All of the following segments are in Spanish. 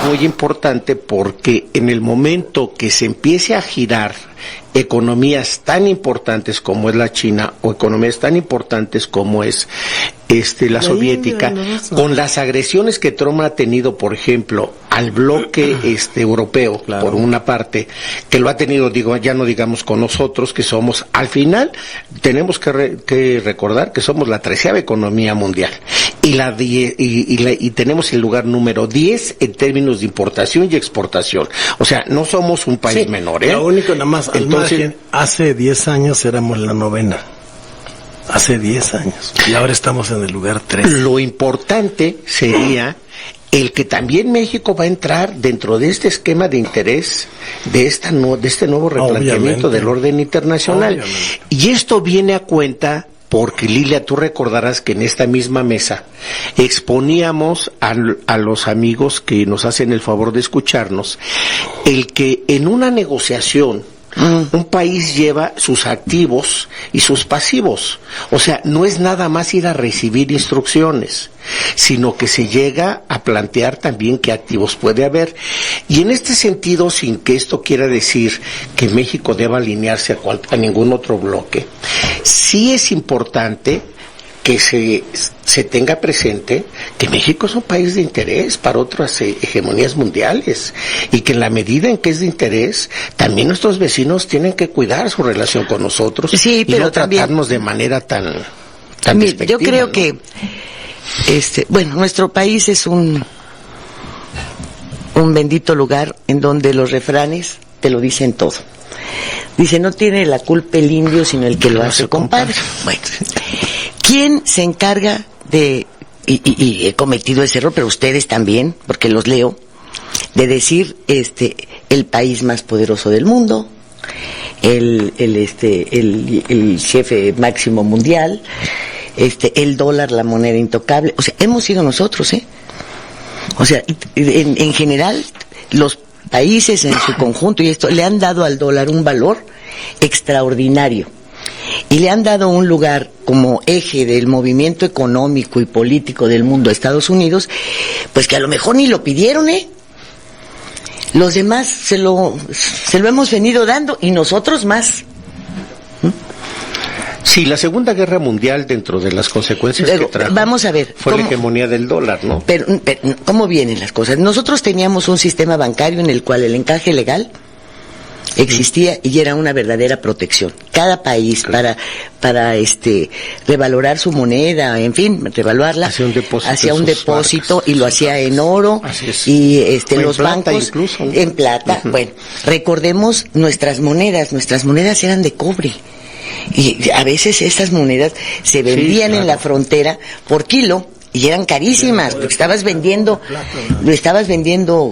muy importante porque en el momento que se empiece a girar economías tan importantes como es la China o economías tan importantes como es la soviética, con las agresiones que Trump ha tenido, por ejemplo, al bloque europeo, claro, por una parte, que lo ha tenido, ya no digamos con nosotros, que somos, al final, tenemos que recordar que somos la 13ª economía mundial, y tenemos el lugar número 10 en términos de importación y exportación. O sea, no somos un país menor, Lo único, nada más, entonces, hace 10 años éramos la 9ª. Hace 10 años. Y ahora estamos en el lugar 3. Lo importante sería el que también México va a entrar dentro de este esquema de interés, de este nuevo replanteamiento del orden internacional. Obviamente. Y esto viene a cuenta porque, Lilia, tú recordarás que en esta misma mesa exponíamos a los amigos que nos hacen el favor de escucharnos, el que en una negociación un país lleva sus activos y sus pasivos. O sea, no es nada más ir a recibir instrucciones, sino que se llega a plantear también qué activos puede haber. Y en este sentido, sin que esto quiera decir que México deba alinearse a ningún otro bloque, sí es importante que se tenga presente que México es un país de interés para otras hegemonías mundiales, y que en la medida en que es de interés, también nuestros vecinos tienen que cuidar su relación con nosotros, y no tratarnos de manera tan despectiva. Yo creo que nuestro país es un bendito lugar en donde los refranes te lo dicen todo. Dice, no tiene la culpa el indio, sino el que lo hace, compadre. Bueno, ¿quién se encarga de, y he cometido ese error, pero ustedes también, porque los leo, de decir el país más poderoso del mundo, el jefe máximo mundial, el dólar, la moneda intocable? O sea, hemos sido nosotros, o sea, en general, los países en su conjunto, y esto, le han dado al dólar un valor extraordinario, y le han dado un lugar como eje del movimiento económico y político del mundo a Estados Unidos, pues que a lo mejor ni lo pidieron, los demás se lo hemos venido dando, y nosotros más. Sí, la Segunda Guerra Mundial, dentro de las consecuencias que trajo, vamos a ver, fue la hegemonía del dólar, ¿no? Pero ¿cómo vienen las cosas? Nosotros teníamos un sistema bancario en el cual el encaje legal existía y era una verdadera protección. Cada país, para revalorar su moneda, en fin, revaluarla, hacía un depósito y lo hacía en oro, y los bancos incluso, ¿no? En plata. Bueno, recordemos nuestras monedas eran de cobre. Y a veces estas monedas se vendían en la frontera por kilo y eran carísimas, porque estabas vendiendo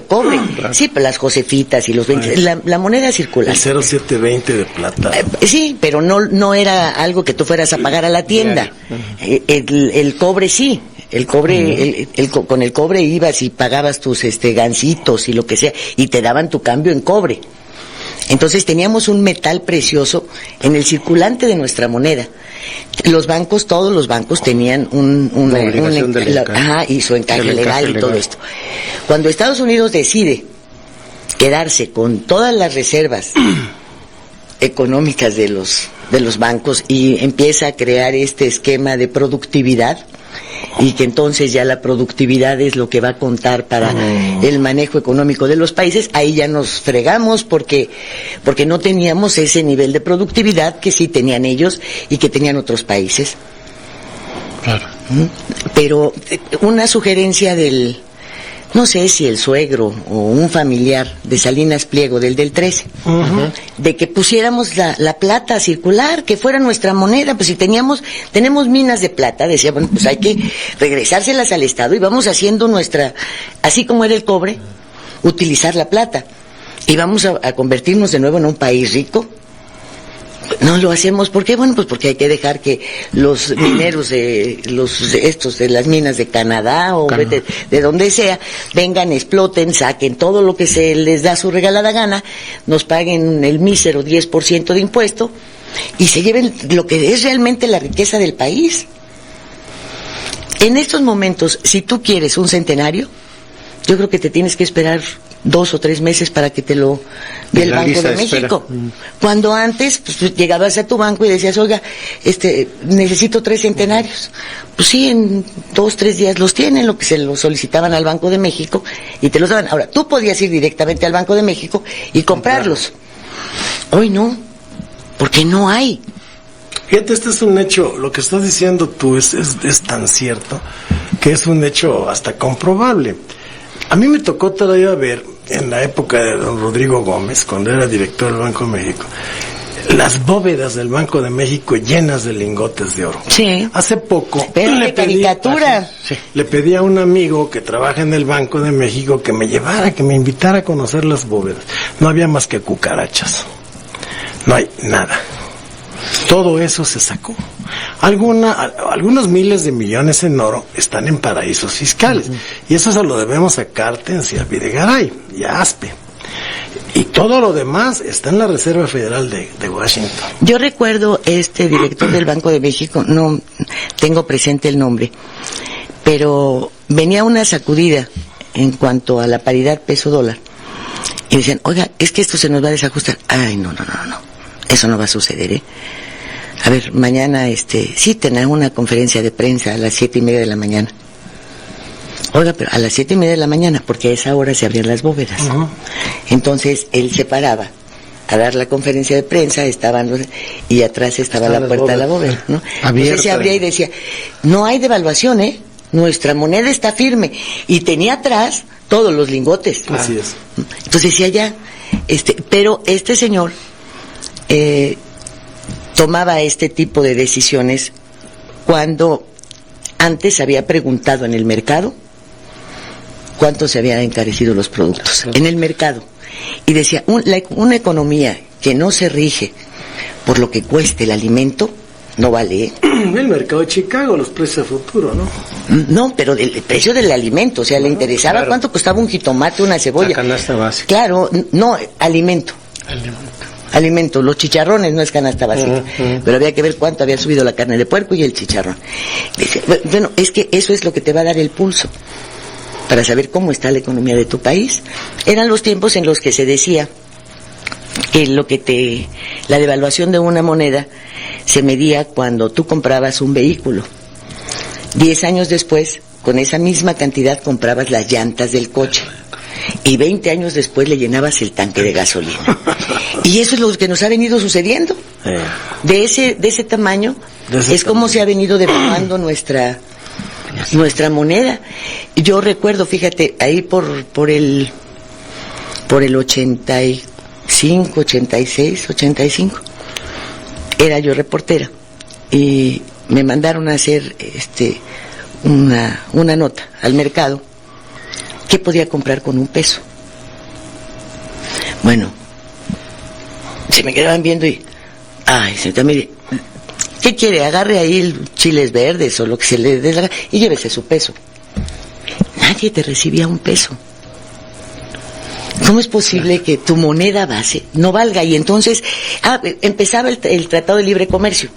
cobre. Sí, pero las Josefitas y los 20, la moneda circular. El 0720 de plata. Sí, pero no era algo que tú fueras a pagar a la tienda. El cobre sí. El cobre, con el cobre ibas y pagabas tus gancitos y lo que sea, y te daban tu cambio en cobre. Entonces teníamos un metal precioso en el circulante de nuestra moneda. Todos los bancos tenían y su encaje legal y todo esto. Cuando Estados Unidos decide quedarse con todas las reservas económicas de los bancos y empieza a crear este esquema de productividad, y que entonces ya la productividad es lo que va a contar para el manejo económico de los países, ahí ya nos fregamos porque no teníamos ese nivel de productividad que sí tenían ellos y que tenían otros países. Claro. Pero una sugerencia no sé si el suegro o un familiar de Salinas Pliego, del 13, de que pusiéramos la plata circular, que fuera nuestra moneda. Pues si tenemos minas de plata, decía, bueno, pues hay que regresárselas al Estado y vamos haciendo así como era el cobre, utilizar la plata. Y vamos a convertirnos de nuevo en un país rico. No lo hacemos, ¿por qué? Bueno, pues porque hay que dejar que los mineros de las minas de Canadá o de donde sea, vengan, exploten, saquen todo lo que se les da su regalada gana, nos paguen el mísero 10% de impuesto y se lleven lo que es realmente la riqueza del país. En estos momentos, si tú quieres un centenario, yo creo que te tienes que esperar 2 o 3 meses para que te lo dé el Banco de México. Cuando antes, pues, llegabas a tu banco y decías, oiga, necesito 3 centenarios. Pues sí, en 2, 3 días los tienen, lo que se los solicitaban al Banco de México y te los daban. Ahora, tú podías ir directamente al Banco de México y comprarlos. Hoy no, porque no hay. Fíjate, este es un hecho, lo que estás diciendo tú es tan cierto que es un hecho hasta comprobable. A mí me tocó todavía ver, en la época de don Rodrigo Gómez, cuando era director del Banco de México, las bóvedas del Banco de México llenas de lingotes de oro. Sí. Hace poco caricatura. Le pedí a un amigo que trabaja en el Banco de México que me invitara a conocer las bóvedas. No había más que cucarachas. No hay nada. Todo eso se sacó. Algunos miles de millones en oro están en paraísos fiscales. Y eso se lo debemos a Cártens y a Videgaray y a Aspe. Y todo lo demás está en la Reserva Federal de Washington. Yo recuerdo director del Banco de México, no tengo presente el nombre, pero venía una sacudida en cuanto a la paridad peso-dólar. Y decían, oiga, es que esto se nos va a desajustar. Ay, no. Eso no va a suceder, ¿eh? A ver, mañana, sí, tendrán una conferencia de prensa a las 7:30 de la mañana. Oiga, pero a las 7:30 de la mañana, porque a esa hora se abrían las bóvedas. Uh-huh. Entonces, él se paraba a dar la conferencia de prensa, y atrás estaba la puerta de la bóveda, ¿no? Entonces se abría y decía, no hay devaluación, ¿eh? Nuestra moneda está firme. Y tenía atrás todos los lingotes. Así es. Entonces decía ya, pero este señor, tomaba este tipo de decisiones cuando antes había preguntado en el mercado cuánto se habían encarecido los productos en el mercado, y decía, una economía que no se rige por lo que cueste el alimento no vale, ¿eh? El mercado de Chicago, los precios a futuro, ¿no? No, pero el precio del alimento, o sea, le interesaba cuánto costaba un jitomate, una cebolla. La canasta básica. Claro, no, alimento. Los chicharrones no es canasta básica, pero había que ver cuánto había subido la carne de puerco y el chicharrón. Dice, bueno, es que eso es lo que te va a dar el pulso para saber cómo está la economía de tu país. Eran los tiempos en los que se decía que la devaluación de una moneda se medía cuando tú comprabas un vehículo. 10 años después, con esa misma cantidad comprabas las llantas del coche. Y 20 años después le llenabas el tanque de gasolina. Y eso es lo que nos ha venido sucediendo. De ese tamaño es como se ha venido devaluando nuestra moneda. Yo recuerdo, fíjate, ahí por el 85, 86, 85, era yo reportera y me mandaron a hacer una nota al mercado. ¿Qué podía comprar con $1? Bueno, se me quedaban viendo y, señorita, mire, ¿qué quiere? Agarre ahí chiles verdes o lo que se le dé la gana y llévese su peso. Nadie te recibía $1. ¿Cómo es posible que tu moneda base no valga? Y entonces, empezaba el Tratado de Libre Comercio.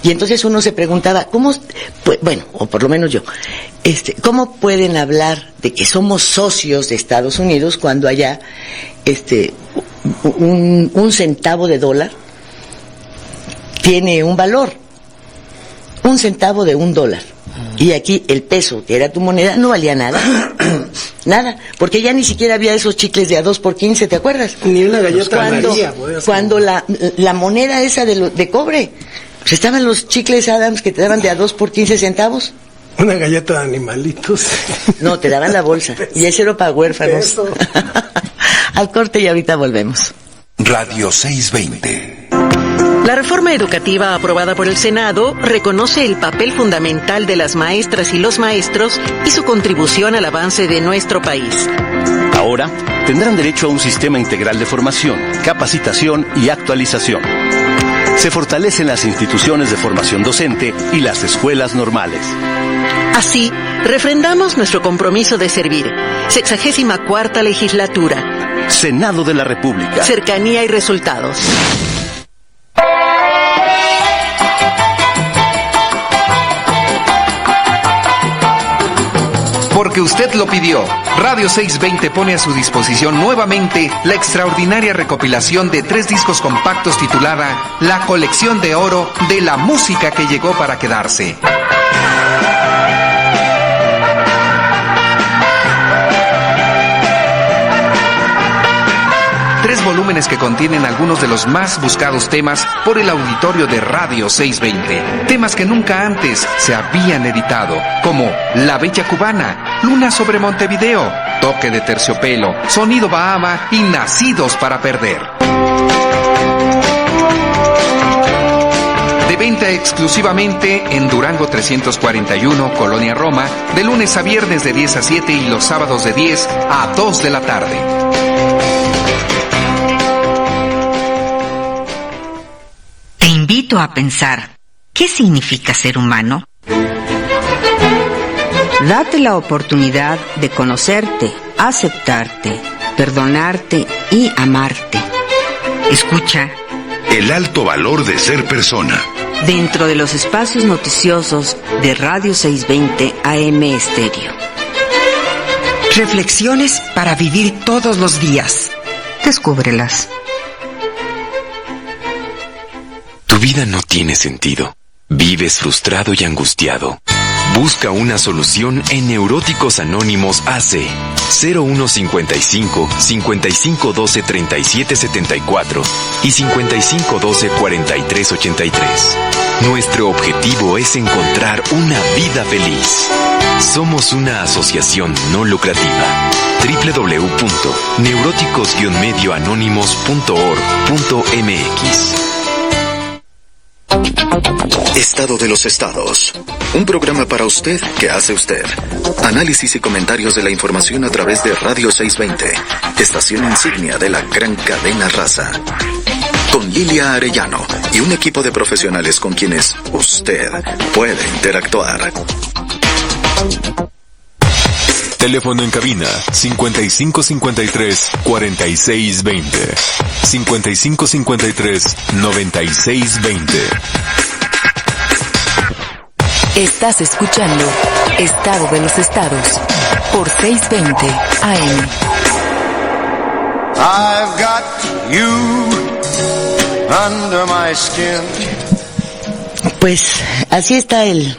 Y entonces uno se preguntaba, o por lo menos yo, ¿cómo pueden hablar de que somos socios de Estados Unidos cuando allá, un centavo de dólar tiene un valor? Un centavo de $1. Y aquí el peso, que era tu moneda, no valía nada. Nada, porque ya ni siquiera había esos chicles de a 2 por 15, ¿te acuerdas? Ni una galleta María. Cuando la moneda esa de cobre, pues estaban los chicles Adams que te daban de a 2 por 15 centavos. Una galleta de animalitos. No, te daban la bolsa. Y ese era para huérfanos. Al corte y ahorita volvemos. Radio 620. La reforma educativa aprobada por el Senado reconoce el papel fundamental de las maestras y los maestros y su contribución al avance de nuestro país. Ahora tendrán derecho a un sistema integral de formación, capacitación y actualización. Se fortalecen las instituciones de formación docente y las escuelas normales. Así, refrendamos nuestro compromiso de servir. 64ª legislatura. Senado de la República. Cercanía y resultados. porque usted lo pidió. Radio 620 pone a su disposición nuevamente la extraordinaria recopilación de 3 discos compactos titulada La Colección de Oro de la Música que Llegó para Quedarse. Volúmenes que contienen algunos de los más buscados temas por el auditorio de Radio 620. Temas que nunca antes se habían editado, como La Bella Cubana, Luna sobre Montevideo, Toque de Terciopelo, Sonido Bahama y Nacidos para Perder. De venta exclusivamente en Durango 341, Colonia Roma, de lunes a viernes de 10 a 7 y los sábados de 10 a 2 de la tarde. Invito a pensar, ¿qué significa ser humano? Date la oportunidad de conocerte, aceptarte, perdonarte y amarte. Escucha. El alto valor de ser persona. Dentro de los espacios noticiosos de Radio 620 AM Estéreo. Reflexiones para vivir todos los días. Descúbrelas. Tu vida no tiene sentido. Vives frustrado y angustiado. Busca una solución en Neuróticos Anónimos AC 0155 5512 3774 y 5512 4383. Nuestro objetivo es encontrar una vida feliz. Somos una asociación no lucrativa. www.neuróticos-medioanónimos.org.mx. Estado de los Estados. Un programa para usted que hace usted. Análisis y comentarios de la información a través de Radio 620, estación insignia de la gran cadena raza. Con Lilia Arellano y un equipo de profesionales con quienes usted puede interactuar. Teléfono en cabina 5553-4620. 5553-9620. Estás escuchando Estado de los Estados por 620 AM. I've got you under my skin. Pues así está el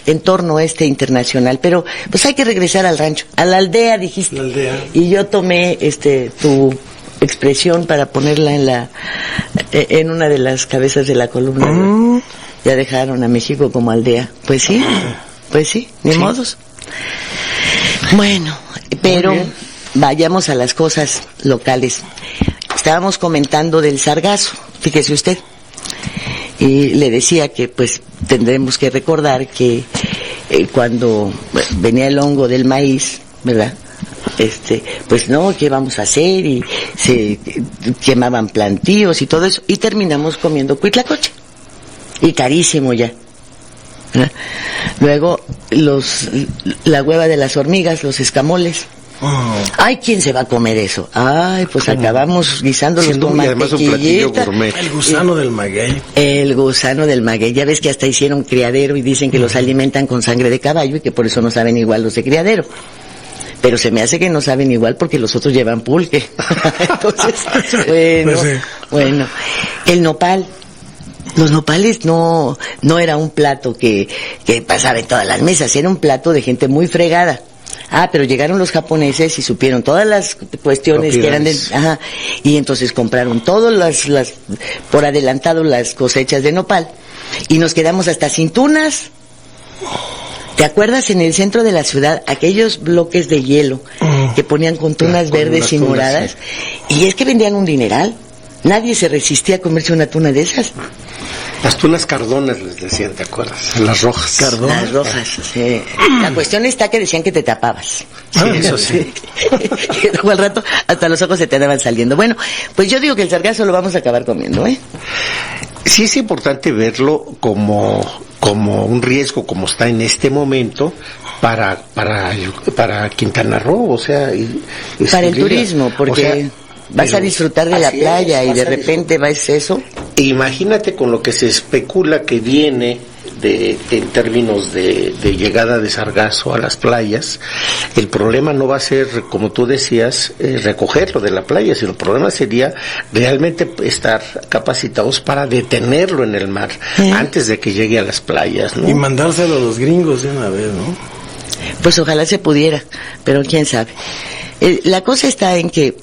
entorno internacional, pero pues hay que regresar al rancho, a la aldea, dijiste. La aldea. Y yo tomé tu expresión para ponerla en una de las cabezas de la columna. Ya dejaron a México como aldea. Pues sí, ni modos. Bueno, pero vayamos a las cosas locales. Estábamos comentando del sargazo, fíjese usted. Y le decía que pues tendremos que recordar que cuando venía el hongo del maíz, ¿verdad? Pues no, ¿qué vamos a hacer? Y se quemaban plantíos y todo eso, y terminamos comiendo cuitlacoche. Y carísimo ya, ¿verdad? Luego la hueva de las hormigas, los escamoles. Ay, ¿quién se va a comer eso? Ay, pues acabamos guisándolos con mantequillita. El gusano del maguey. El gusano del maguey. Ya ves que hasta hicieron criadero y dicen que los alimentan con sangre de caballo y que por eso no saben igual los de criadero. Pero se me hace que no saben igual porque los otros llevan pulque. Entonces, bueno, el nopal. Los nopales no era un plato que pasaba en todas las mesas, era un plato de gente muy fregada. Pero llegaron los japoneses y supieron todas las cuestiones que eran y entonces compraron todas las por adelantado las cosechas de nopal y nos quedamos hasta sin tunas. ¿Te acuerdas en el centro de la ciudad aquellos bloques de hielo que ponían con tunas verdes y moradas? Sí. Y es que vendían un dineral. Nadie se resistía a comerse una tuna de esas. Las tunas cardonas les decían, ¿te acuerdas? Las rojas. Cardonas. Las rojas, sí. La cuestión está que decían que te tapabas. Sí, eso sí. Y luego al rato hasta los ojos se te andaban saliendo. Bueno, pues yo digo que el sargazo lo vamos a acabar comiendo, ¿eh? Sí es importante verlo como un riesgo, como está en este momento, para Quintana Roo, o sea... para el turismo, porque... vas a disfrutar de la playa y de repente va a ser eso. Imagínate con lo que se especula que viene en términos de llegada de sargazo a las playas, el problema no va a ser, como tú decías, recogerlo de la playa, sino el problema sería realmente estar capacitados para detenerlo en el mar antes de que llegue a las playas, ¿no? Y mandárselo a los gringos de una vez, ¿no? Pues ojalá se pudiera, pero quién sabe. La cosa está en que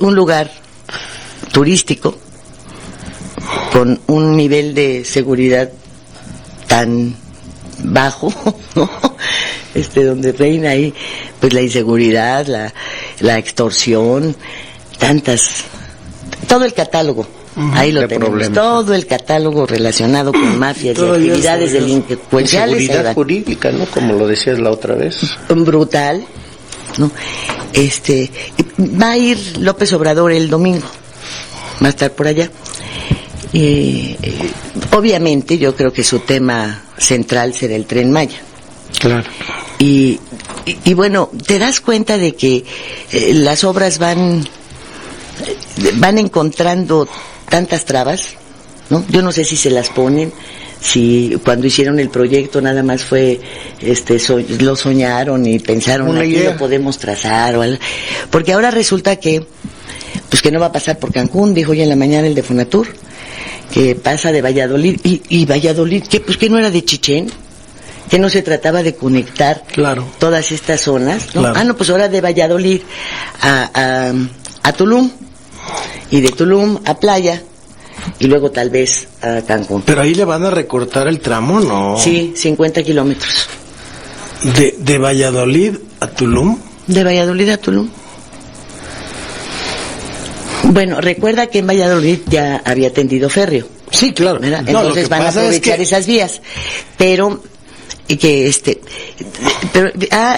un lugar turístico con un nivel de seguridad tan bajo, ¿no? Donde reina ahí pues la inseguridad, la extorsión, todo el catálogo. Ahí lo tenemos, problemas. Todo el catálogo relacionado con mafias y actividades delincuenciales. Inseguridad jurídica, ¿no? Como lo decías la otra vez. Brutal, ¿no? Va a ir López Obrador el domingo, va a estar por allá. Obviamente yo creo que su tema central será el Tren Maya. Claro. Y bueno, te das cuenta de que las obras van encontrando tantas trabas, ¿no? Yo no sé si se las ponen, si cuando hicieron el proyecto nada más fue, lo soñaron y pensaron aquí lo podemos trazar o algo. Porque ahora resulta que no va a pasar por Cancún, dijo hoy en la mañana el de Fonatur, que pasa de Valladolid, y Valladolid, que no era de Chichén, que no se trataba de conectar todas estas zonas, ¿no? Claro. Pues ahora de Valladolid a Tulum, y de Tulum a Playa, y luego tal vez a Cancún. Pero ahí le van a recortar el tramo, ¿no? Sí, 50 kilómetros. ¿De Valladolid a Tulum? De Valladolid a Tulum. Bueno, recuerda que en Valladolid ya había tendido férreo. Sí, claro. Entonces van a aprovechar esas vías. Pero y que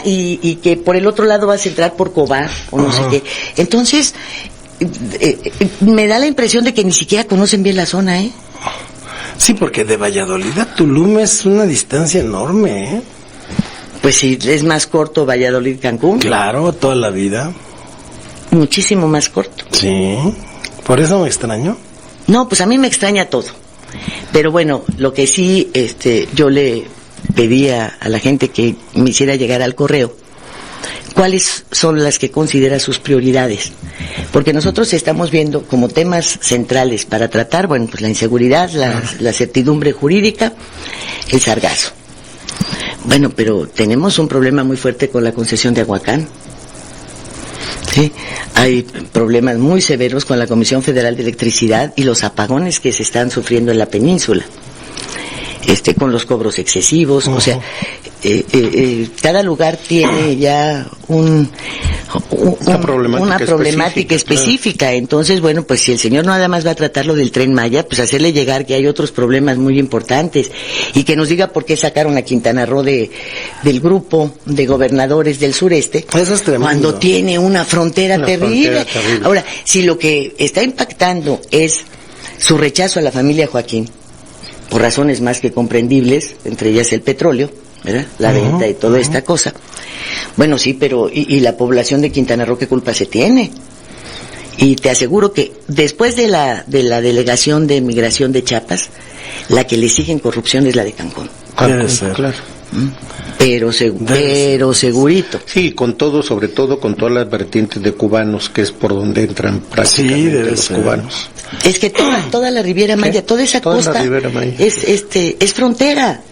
y que por el otro lado vas a entrar por Cobá o no sé qué. Entonces me da la impresión de que ni siquiera conocen bien la zona, ¿eh? Sí, porque de Valladolid a Tulum es una distancia enorme, ¿eh? Pues sí, es más corto Valladolid-Cancún. Claro, toda la vida. Muchísimo más corto. Sí, por eso me extrañó. No, pues a mí me extraña todo. Pero bueno, lo que sí, yo le pedía a la gente que me hiciera llegar al correo cuáles son las que considera sus prioridades, porque nosotros estamos viendo como temas centrales para tratar, bueno, pues la inseguridad, la certidumbre jurídica, el sargazo. Bueno, pero tenemos un problema muy fuerte con la concesión de Aguacán. Sí, hay problemas muy severos con la Comisión Federal de Electricidad y los apagones que se están sufriendo en la península. Con los cobros excesivos, o sea, cada lugar tiene ya una problemática específica. Claro. Entonces, bueno, pues si el señor nada más va a tratar lo del Tren Maya, pues hacerle llegar que hay otros problemas muy importantes y que nos diga por qué sacaron a Quintana Roo del grupo de gobernadores del sureste. Eso es tremendo. Cuando tiene una frontera terrible. Ahora, si lo que está impactando es su rechazo a la familia Joaquín, por razones más que comprendibles, entre ellas el petróleo, ¿verdad? La venta y toda esta cosa. Bueno, sí, pero ¿y la población de Quintana Roo qué culpa se tiene? Y te aseguro que después de la delegación de migración de Chiapas, la que le sigue en corrupción es la de Cancún. Debe ser. Claro. Pero segurito. Sí, con todo, sobre todo con todas las vertientes de cubanos, que es por donde entran prácticamente los cubanos. Es que toda la Riviera Maya, toda esa costa es frontera.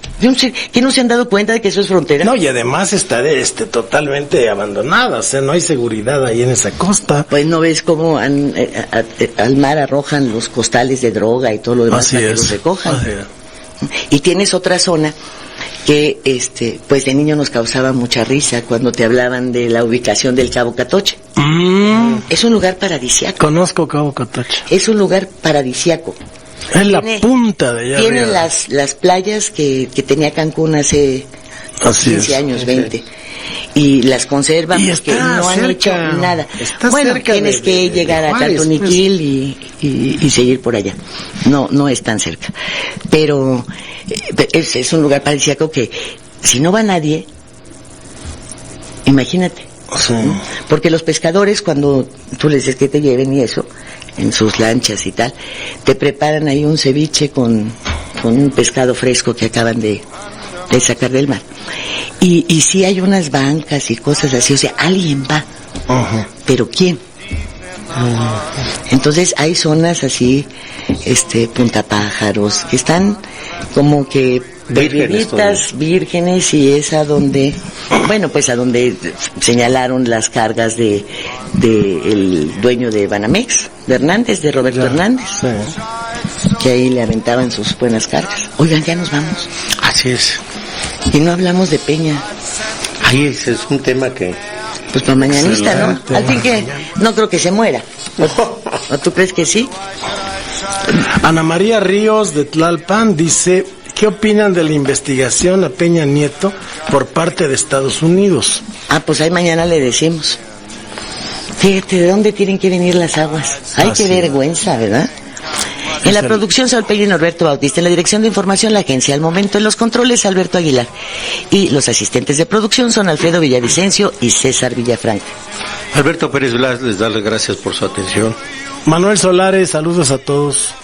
¿Que no se han dado cuenta de que eso es frontera? No, y además está totalmente abandonada, o sea, no hay seguridad ahí en esa costa. Pues no ves cómo al mar arrojan los costales de droga y todo lo demás para que los recojan. Y tienes otra zona que pues de niño nos causaba mucha risa cuando te hablaban de la ubicación del Cabo Catoche. Es un lugar paradisiaco. Conozco Cabo Catoche. Es un lugar paradisiaco. Es la punta de allá. Tiene las playas que tenía Cancún hace 15 años, 20. Y las conservan porque no han hecho nada. Bueno, tienes que llegar a Catoniquil y seguir por allá. No es tan cerca. Pero es un lugar paradisíaco que si no va nadie, imagínate. Sí. Porque los pescadores, cuando tú les dices que te lleven y eso, en sus lanchas y tal, te preparan ahí un ceviche con con un pescado fresco que acaban de sacar del mar. Y sí hay unas bancas y cosas así, o sea, alguien va. Ajá. ¿Pero quién? Entonces hay zonas así, Punta Pájaros, que están como que perdiditas, vírgenes, y es a donde, bueno, pues a donde señalaron las cargas de el dueño de Banamex, de Hernández, de Roberto Hernández, que ahí le aventaban sus buenas cargas. Oigan, ya nos vamos. Así es. Y no hablamos de Peña. Ahí ese es un tema que... Pues para mañanista, ¿no? Al fin que no creo que se muera. ¿O tú crees que sí? Ana María Ríos de Tlalpan dice, ¿qué opinan de la investigación a Peña Nieto por parte de Estados Unidos? Pues ahí mañana le decimos. Fíjate, ¿de dónde tienen que venir las aguas? Ay, qué vergüenza, ¿verdad? En la producción, Saúl Pelli y Norberto Bautista. En la dirección de información, la agencia. Al momento, en los controles, Alberto Aguilar. Y los asistentes de producción son Alfredo Villavicencio y César Villafranca. Alberto Pérez Blas les da las gracias por su atención. Manuel Solares, saludos a todos.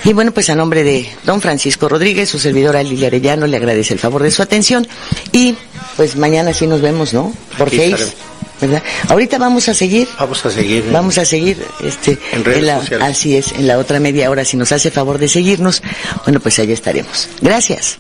Y bueno, pues a nombre de don Francisco Rodríguez, su servidora Lilia Arellano, le agradece el favor de su atención. Y pues mañana sí nos vemos, ¿no? Por Face, ¿verdad? Ahorita vamos a seguir. Vamos a seguir en redes sociales. Así es, en la otra media hora, si nos hace favor de seguirnos, bueno, pues allá estaremos. Gracias.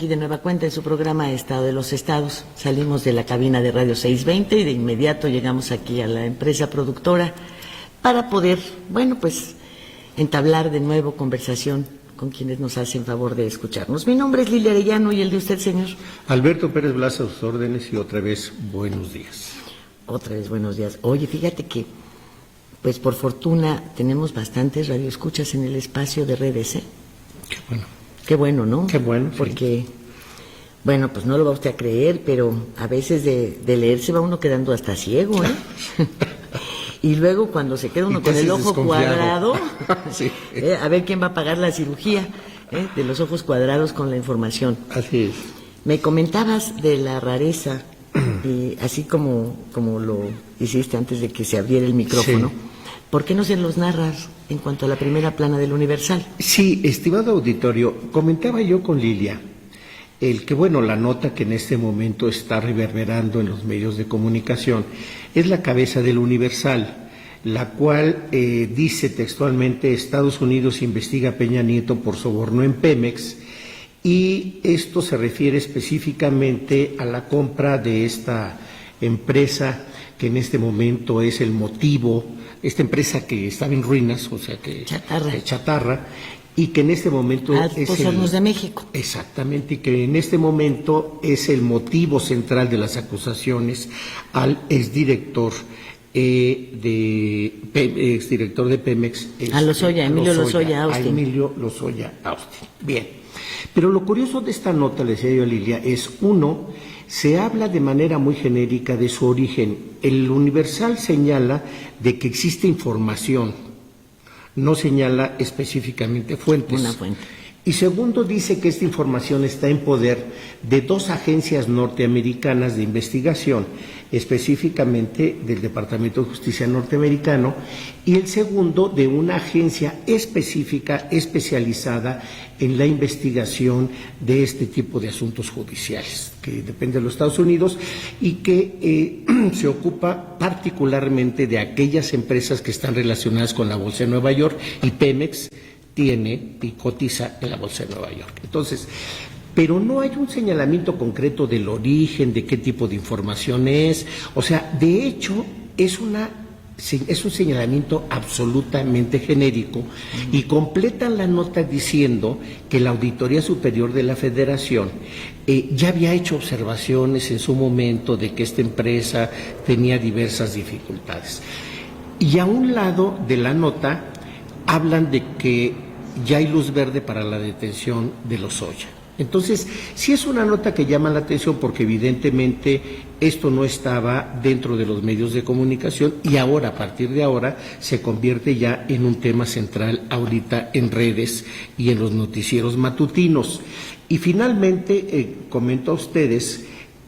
De nueva cuenta en su programa Estado de los Estados. Salimos de la cabina de Radio 620 y de inmediato llegamos aquí a la empresa productora para poder, bueno, pues entablar de nuevo conversación con quienes nos hacen favor de escucharnos. Mi nombre es Lilia Arellano, y el de usted, señor. Alberto Pérez Blas, a sus órdenes, y otra vez buenos días. Otra vez buenos días. Oye, fíjate que, pues por fortuna, tenemos bastantes radioescuchas en el espacio de redes, ¿eh? Qué bueno. Qué bueno, ¿no? Qué bueno, porque, bueno, pues no lo va usted a creer, pero a veces de leer se va uno quedando hasta ciego, ¿eh? Y luego cuando se queda uno con el ojo cuadrado, sí. A ver quién va a pagar la cirugía, de los ojos cuadrados con la información. Así es. Me comentabas de la rareza, y así como lo hiciste antes de que se abriera el micrófono. Sí. ¿Por qué no se los narras en cuanto a la primera plana del Universal? Sí, estimado auditorio, comentaba yo con Lilia la nota que en este momento está reverberando en los medios de comunicación es la cabeza del Universal, la cual dice textualmente: Estados Unidos investiga a Peña Nieto por soborno en Pemex, y esto se refiere específicamente a la compra de esta empresa que en este momento es el motivo. Esta empresa que estaba en ruinas, o sea que chatarra, y que en este momento es Hornos de México. Exactamente, y que en este momento es el motivo central de las acusaciones al exdirector de Pemex, a Lozoya, Emilio Lozoya Austin. A Emilio Lozoya Austin. Bien, pero lo curioso de esta nota, le decía yo a Lilia, es se habla de manera muy genérica de su origen. El Universal señala de que existe información, no señala específicamente fuentes. Una fuente. Y segundo, dice que esta información está en poder de dos agencias norteamericanas de investigación, específicamente del Departamento de Justicia norteamericano, y el segundo de una agencia específica, especializada en la investigación de este tipo de asuntos judiciales, que depende de los Estados Unidos y que se ocupa particularmente de aquellas empresas que están relacionadas con la Bolsa de Nueva York, y Pemex tiene y cotiza en la Bolsa de Nueva York. Entonces, pero no hay un señalamiento concreto del origen, de qué tipo de información es. O sea, de hecho, es un señalamiento absolutamente genérico, y completan la nota diciendo que la Auditoría Superior de la Federación ya había hecho observaciones en su momento de que esta empresa tenía diversas dificultades. Y a un lado de la nota hablan de que ya hay luz verde para la detención de Lozoya. Entonces, sí es una nota que llama la atención porque evidentemente esto no estaba dentro de los medios de comunicación y ahora, a partir de ahora, se convierte ya en un tema central ahorita en redes y en los noticieros matutinos. Y finalmente, comento a ustedes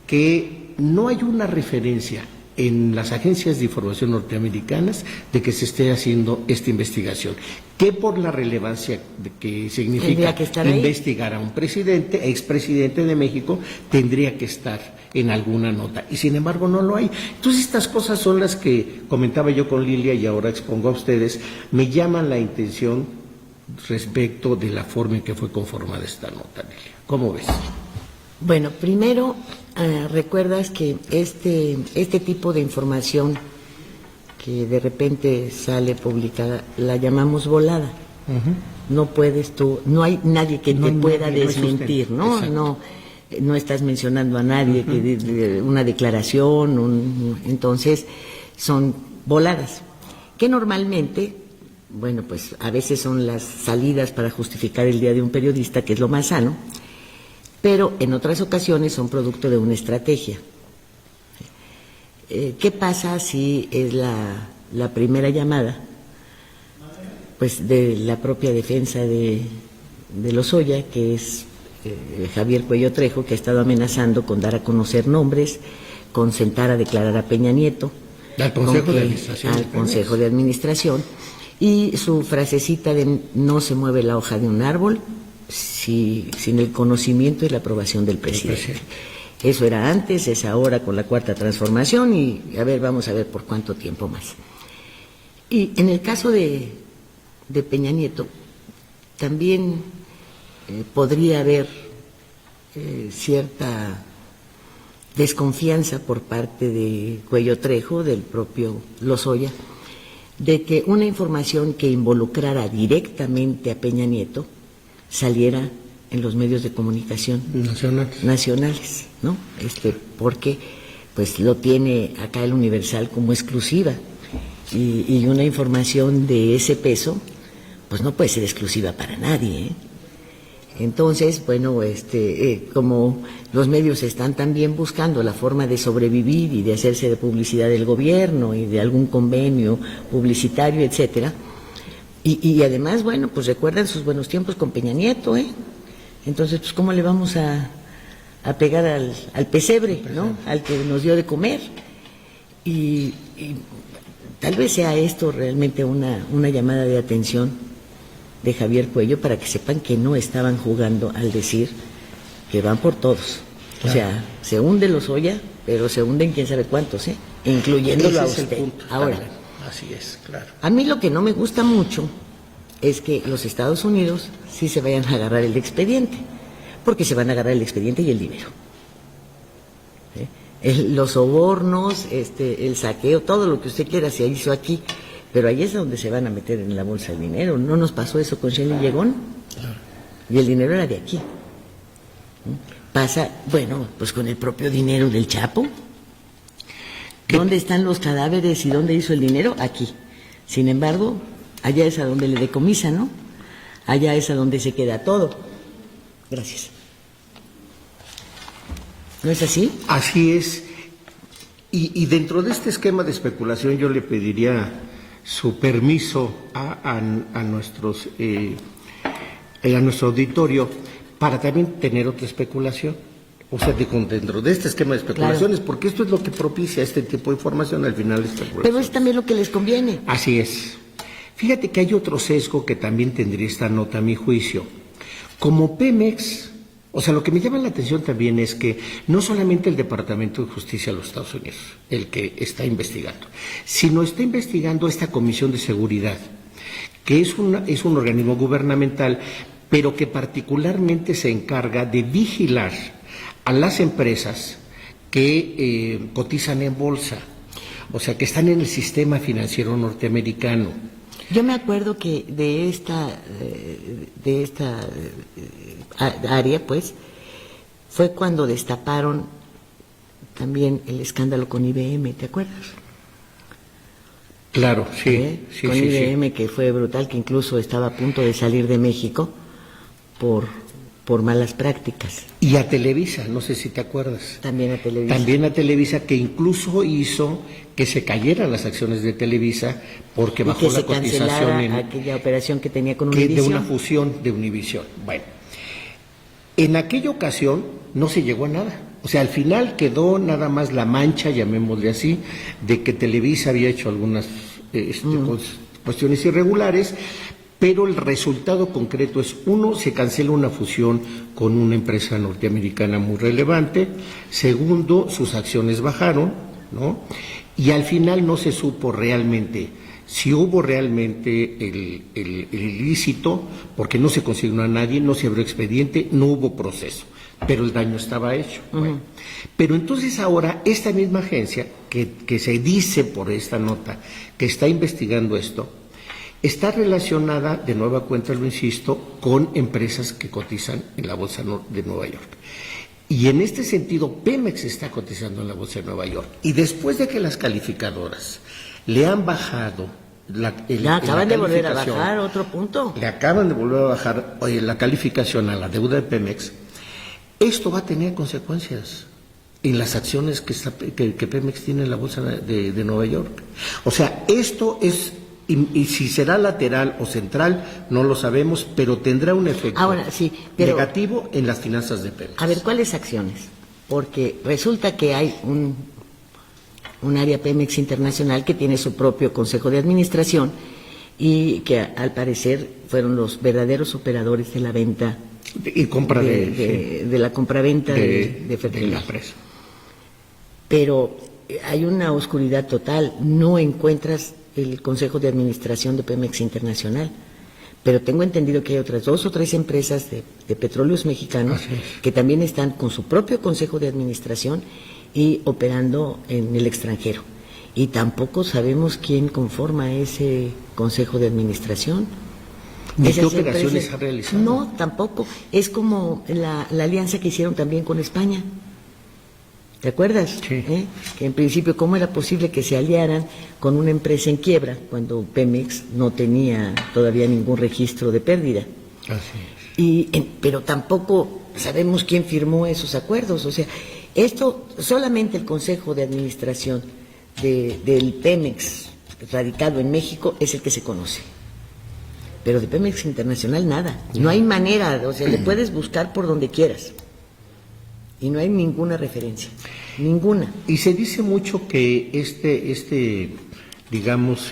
que no hay una referencia en las agencias de información norteamericanas de que se esté haciendo esta investigación, que por la relevancia que significa investigar a un presidente, expresidente de México, tendría que estar en alguna nota, y sin embargo no lo hay. Entonces estas cosas son las que comentaba yo con Lilia y ahora expongo a ustedes, me llaman la atención respecto de la forma en que fue conformada esta nota, Lilia. ¿Cómo ves? Bueno, primero, recuerdas que este tipo de información que de repente sale publicada, la llamamos volada. No puedes tú, no hay nadie que te pueda desmentir, ¿no? No estás mencionando a nadie, que una declaración, entonces son voladas, que normalmente, bueno, pues a veces son las salidas para justificar el día de un periodista, que es lo más sano, pero en otras ocasiones son producto de una estrategia. ¿Qué pasa si es la primera llamada? Pues de la propia defensa de Lozoya, que es Javier Cuello Trejo, que ha estado amenazando con dar a conocer nombres, con sentar a declarar a Peña Nieto, al Consejo de Administración, y su frasecita de no se mueve la hoja de un árbol sin el conocimiento y la aprobación del presidente. Eso era antes, es ahora con la Cuarta Transformación y vamos a ver por cuánto tiempo más. Y en el caso de Peña Nieto, también podría haber cierta desconfianza por parte de Cuello Trejo, del propio Lozoya, de que una información que involucrara directamente a Peña Nieto saliera en los medios de comunicación nacionales, ¿no? Porque pues lo tiene acá el Universal como exclusiva y una información de ese peso pues no puede ser exclusiva para nadie, ¿eh? Entonces, bueno, como los medios están también buscando la forma de sobrevivir y de hacerse de publicidad del gobierno y de algún convenio publicitario, etcétera, y además, bueno, pues recuerdan sus buenos tiempos con Peña Nieto, ¿eh? Entonces, pues, ¿cómo le vamos a pegar al pesebre, ¿no? Al que nos dio de comer. Y tal vez sea esto realmente una llamada de atención de Javier Cuello para que sepan que no estaban jugando al decir que van por todos. Claro. O sea, se hunde Lozoya, pero se hunden quién sabe cuántos, incluyéndolo a usted. Ahora, así es, claro. A mí lo que no me gusta mucho es que los Estados Unidos sí se vayan a agarrar el expediente, porque se van a agarrar el expediente y el dinero. Los sobornos, el saqueo, todo lo que usted quiera se hizo aquí, pero ahí es donde se van a meter en la bolsa el dinero. ¿No nos pasó eso con Shelley Llegón? Claro. Y el dinero era de aquí. Pasa, bueno, pues con el propio dinero del Chapo. ¿Dónde están los cadáveres y dónde hizo el dinero? Aquí. Sin embargo, allá es a donde le decomisan, ¿no? Allá es a donde se queda todo. Gracias. ¿No es así? Así es. Y dentro de este esquema de especulación yo le pediría su permiso a nuestro auditorio para también tener otra especulación. O sea, dentro de este esquema de especulaciones, claro, porque esto es lo que propicia este tipo de información al final. Pero es también lo que les conviene. Así es. Fíjate que hay otro sesgo que también tendría esta nota a mi juicio. Como Pemex, o sea, lo que me llama la atención también es que no solamente el Departamento de Justicia de los Estados Unidos, el que está investigando, sino está investigando esta Comisión de Seguridad, que es un organismo gubernamental, pero que particularmente se encarga de vigilar a las empresas que cotizan en bolsa, o sea, que están en el sistema financiero norteamericano. Yo me acuerdo que de esta área, pues, fue cuando destaparon también el escándalo con IBM, ¿te acuerdas? Claro, sí. Con IBM, que fue brutal, que incluso estaba a punto de salir de México por por malas prácticas. Y a Televisa, no sé si te acuerdas. También a Televisa. También a Televisa, que incluso hizo que se cayeran las acciones de Televisa porque bajó la cotización en aquella operación que tenía con Univisión. De una fusión de Univisión. Bueno, en aquella ocasión no se llegó a nada. O sea, al final quedó nada más la mancha, llamémosle así, de que Televisa había hecho algunas cuestiones irregulares, pero el resultado concreto es, uno, se cancela una fusión con una empresa norteamericana muy relevante; segundo, sus acciones bajaron, ¿no? Y al final no se supo realmente si hubo realmente el ilícito, porque no se consignó a nadie, no se abrió expediente, no hubo proceso, pero el daño estaba hecho. Bueno, pero entonces ahora esta misma agencia, que se dice por esta nota que está investigando esto, está relacionada, de nueva cuenta lo insisto, con empresas que cotizan en la Bolsa de Nueva York. Y en este sentido, Pemex está cotizando en la Bolsa de Nueva York. Y después de que las calificadoras le han bajado acaban de volver a bajar, otro punto. Le acaban de volver a bajar la calificación a la deuda de Pemex. Esto va a tener consecuencias en las acciones que Pemex tiene en la Bolsa de Nueva York. O sea, esto es... Y si será lateral o central, no lo sabemos, pero tendrá un efecto negativo en las finanzas de Pemex. A ver, ¿cuáles acciones? Porque resulta que hay un área Pemex Internacional que tiene su propio consejo de administración y que al parecer fueron los verdaderos operadores de la venta y compra de la compraventa de Fertilidad. Pero hay una oscuridad total, no encuentras el Consejo de Administración de Pemex Internacional, pero tengo entendido que hay otras 2 o 3 empresas de petróleos mexicanos que también están con su propio Consejo de Administración y operando en el extranjero, y tampoco sabemos quién conforma ese Consejo de Administración. ¿Ni qué operaciones ha realizado? No, tampoco, es como la alianza que hicieron también con España. ¿Te acuerdas? Sí. Que en principio, ¿cómo era posible que se aliaran con una empresa en quiebra cuando Pemex no tenía todavía ningún registro de pérdida? Así es. Pero tampoco sabemos quién firmó esos acuerdos. O sea, esto solamente el Consejo de Administración del Pemex radicado en México es el que se conoce. Pero de Pemex Internacional nada. No hay manera, o sea, le puedes buscar por donde quieras. Y no hay ninguna referencia, ninguna. Y se dice mucho que digamos,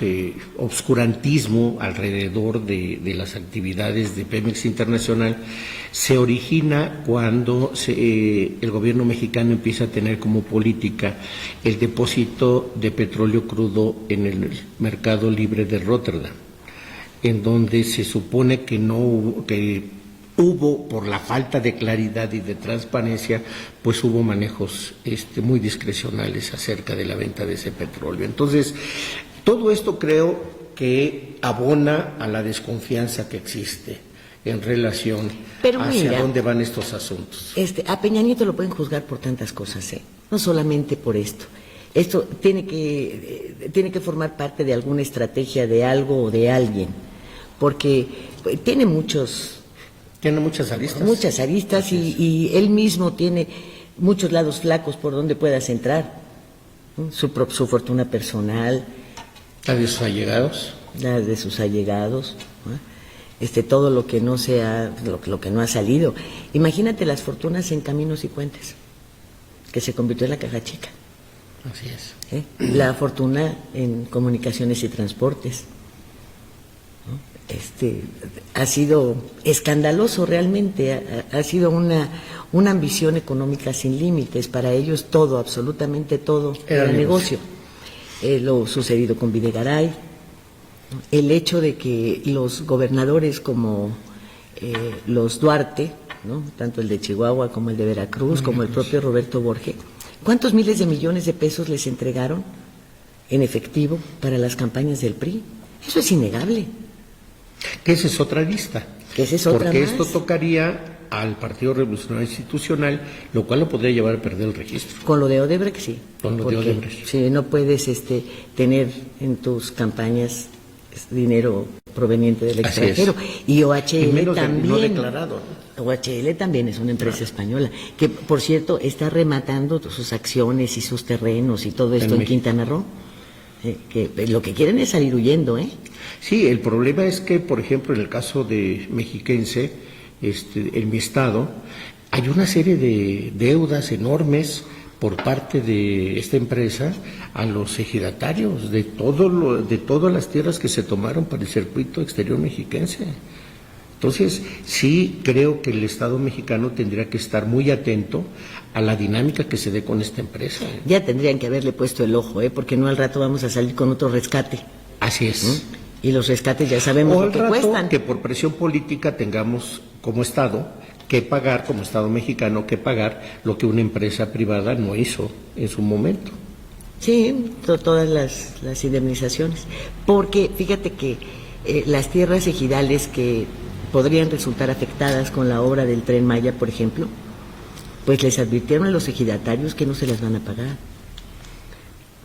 obscurantismo alrededor de las actividades de Pemex Internacional se origina cuando el gobierno mexicano empieza a tener como política el depósito de petróleo crudo en el mercado libre de Rotterdam, en donde se supone que hubo, por la falta de claridad y de transparencia, pues hubo manejos muy discrecionales acerca de la venta de ese petróleo. Entonces, todo esto creo que abona a la desconfianza que existe en relación hacia dónde van estos asuntos. A Peña Nieto lo pueden juzgar por tantas cosas, no solamente por esto. Esto tiene que formar parte de alguna estrategia de algo o de alguien, porque tiene muchas aristas. Muchas aristas y él mismo tiene muchos lados flacos por donde puedas entrar. Su fortuna personal. La de sus allegados. La de sus allegados. Todo lo que no lo que no ha salido. Imagínate las fortunas en caminos y puentes, que se convirtió en la caja chica. Así es. La fortuna en comunicaciones y transportes. Ha sido escandaloso realmente, ha sido una ambición económica sin límites. Para ellos todo, absolutamente todo, era negocio. Lo sucedido con Videgaray, el hecho de que los gobernadores como los Duarte, ¿no?, tanto el de Chihuahua como el de Veracruz, como el propio Roberto Borge, ¿cuántos miles de millones de pesos les entregaron en efectivo para las campañas del PRI? Eso es innegable. Que esa es otra lista. Porque esto tocaría al Partido Revolucionario Institucional, lo cual lo podría llevar a perder el registro. Con lo de Odebrecht, sí. Con lo de Odebrecht. Sí, no puedes tener en tus campañas dinero proveniente del extranjero. Y OHL también. No declarado, ¿no? OHL también es una empresa española, que por cierto está rematando sus acciones y sus terrenos y todo esto en Quintana Roo. Que lo que quieren es salir huyendo, ¿eh? Sí, el problema es que, por ejemplo, en el caso de Mexiquense, en mi estado, hay una serie de deudas enormes por parte de esta empresa a los ejidatarios de todas las tierras que se tomaron para el circuito exterior mexiquense. Entonces, sí creo que el Estado mexicano tendría que estar muy atento a la dinámica que se dé con esta empresa. Ya tendrían que haberle puesto el ojo, porque no al rato vamos a salir con otro rescate. Así es. Y los rescates ya sabemos lo que cuestan. Que por presión política tengamos como Estado que pagar, como Estado mexicano, que pagar lo que una empresa privada no hizo en su momento. Sí, todas las indemnizaciones. Porque fíjate que las tierras ejidales que podrían resultar afectadas con la obra del Tren Maya, por ejemplo, pues les advirtieron a los ejidatarios que no se las van a pagar.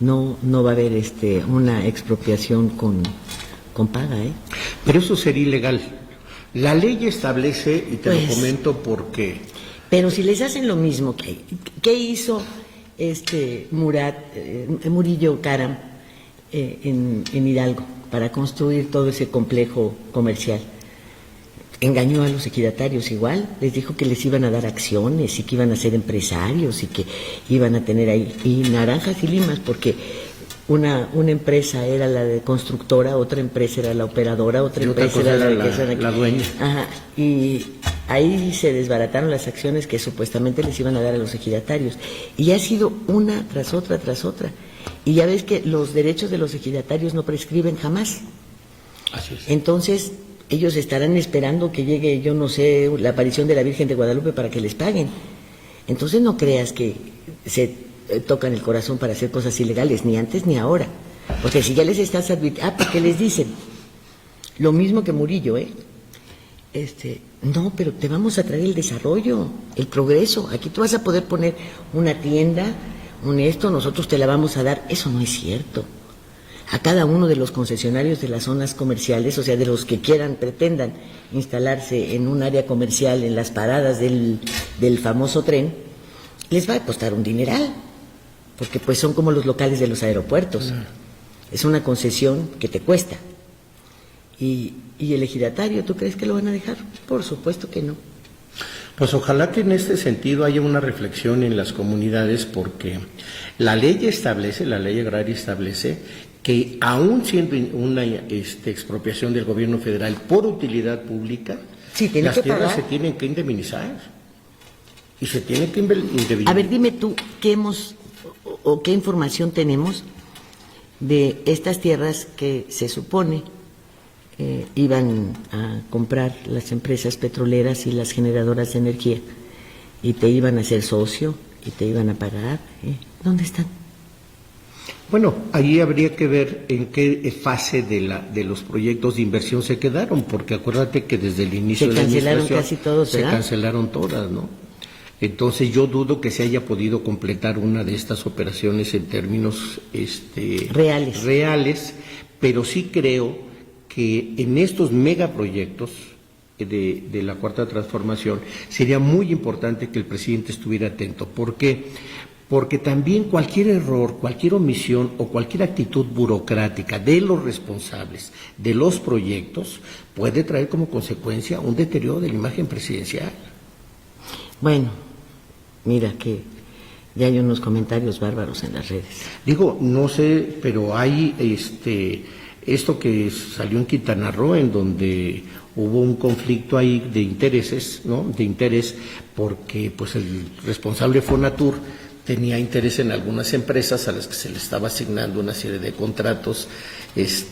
No va a haber una expropiación con paga, Pero eso sería ilegal. La ley establece, y te lo comento porque... Pero si les hacen lo mismo, ¿qué hizo Murillo Karam en Hidalgo para construir todo ese complejo comercial? Engañó a los ejidatarios igual, les dijo que les iban a dar acciones y que iban a ser empresarios y que iban a tener ahí, y naranjas y limas, porque una empresa era la de constructora, otra empresa era la operadora, otra empresa era la dueña. Ajá, y ahí se desbarataron las acciones que supuestamente les iban a dar a los ejidatarios, y ha sido una tras otra, y ya ves que los derechos de los ejidatarios no prescriben jamás. Así es. Entonces ellos estarán esperando que llegue, yo no sé, la aparición de la Virgen de Guadalupe para que les paguen. Entonces no creas que se tocan el corazón para hacer cosas ilegales, ni antes ni ahora. Porque si ya les estás advirtiendo, porque les dicen lo mismo que Murillo, no, pero te vamos a traer el desarrollo, el progreso. Aquí tú vas a poder poner una tienda, nosotros te la vamos a dar. Eso no es cierto. A cada uno de los concesionarios de las zonas comerciales, o sea, de los que pretendan instalarse en un área comercial, en las paradas del famoso tren, les va a costar un dineral, porque pues son como los locales de los aeropuertos. Es una concesión que te cuesta. Y el ejidatario, ¿tú crees que lo van a dejar? Por supuesto que no. Pues ojalá que en este sentido haya una reflexión en las comunidades, porque la ley agraria establece que aún siendo una expropiación del gobierno federal por utilidad pública, las tierras se tienen que indemnizar y se tienen que indemnizar. A ver, dime tú, ¿qué información tenemos de estas tierras que se supone iban a comprar las empresas petroleras y las generadoras de energía y te iban a hacer socio y te iban a pagar? ¿Dónde están? Bueno, ahí habría que ver en qué fase de los proyectos de inversión se quedaron, porque acuérdate que desde el inicio de la administración casi todos, se cancelaron todas, ¿no? Entonces yo dudo que se haya podido completar una de estas operaciones en términos reales, pero sí creo que en estos megaproyectos de la Cuarta Transformación sería muy importante que el presidente estuviera atento. ¿Por qué? Porque también cualquier error, cualquier omisión o cualquier actitud burocrática de los responsables de los proyectos puede traer como consecuencia un deterioro de la imagen presidencial. Bueno, mira que ya hay unos comentarios bárbaros en las redes. Digo, no sé, pero hay esto que salió en Quintana Roo, en donde hubo un conflicto ahí de intereses, ¿no? De interés, porque pues el responsable Fonatur tenía interés en algunas empresas a las que se le estaba asignando una serie de contratos.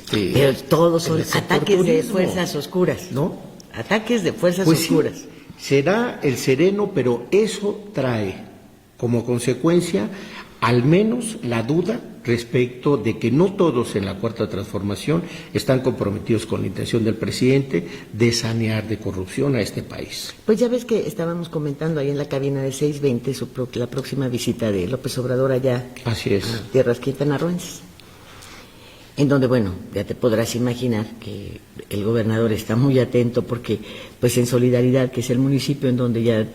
Pero todos son ataques de fuerzas oscuras, ¿no? Ataques de fuerzas oscuras. Sí, será el sereno, pero eso trae como consecuencia al menos la duda respecto de que no todos en la Cuarta Transformación están comprometidos con la intención del presidente de sanear de corrupción a este país. Pues ya ves que estábamos comentando ahí en la cabina de 620 la próxima visita de López Obrador allá. Así es. A tierras quintanarroenses. en donde, bueno, ya te podrás imaginar que el gobernador está muy atento porque, pues en Solidaridad, que es el municipio en donde ya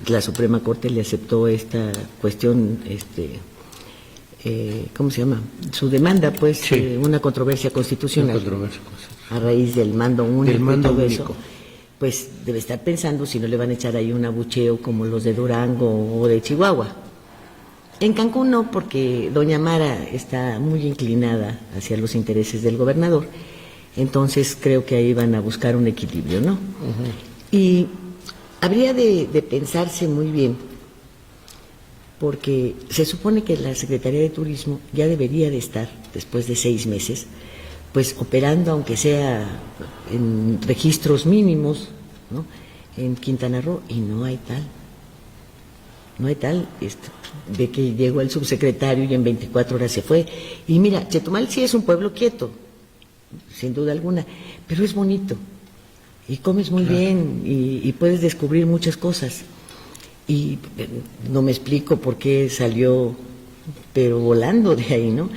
la Suprema Corte le aceptó esta cuestión, ¿cómo se llama? Su demanda, pues, sí. Una controversia constitucional. A raíz del mando único y todo eso, pues debe estar pensando si no le van a echar ahí un abucheo como los de Durango o de Chihuahua. En Cancún no, porque doña Mara está muy inclinada hacia los intereses del gobernador, entonces creo que ahí van a buscar un equilibrio, ¿no? Y habría de pensarse muy bien, porque se supone que la Secretaría de Turismo ya debería de estar, después de 6 meses, pues operando, aunque sea en registros mínimos, ¿no?, en Quintana Roo, y no hay tal. Ve que llegó el subsecretario y en 24 horas se fue. Y mira, Chetumal sí es un pueblo quieto, sin duda alguna, pero es bonito, y comes muy bien, y puedes descubrir muchas cosas. Y no me explico por qué salió, pero volando de ahí, ¿no?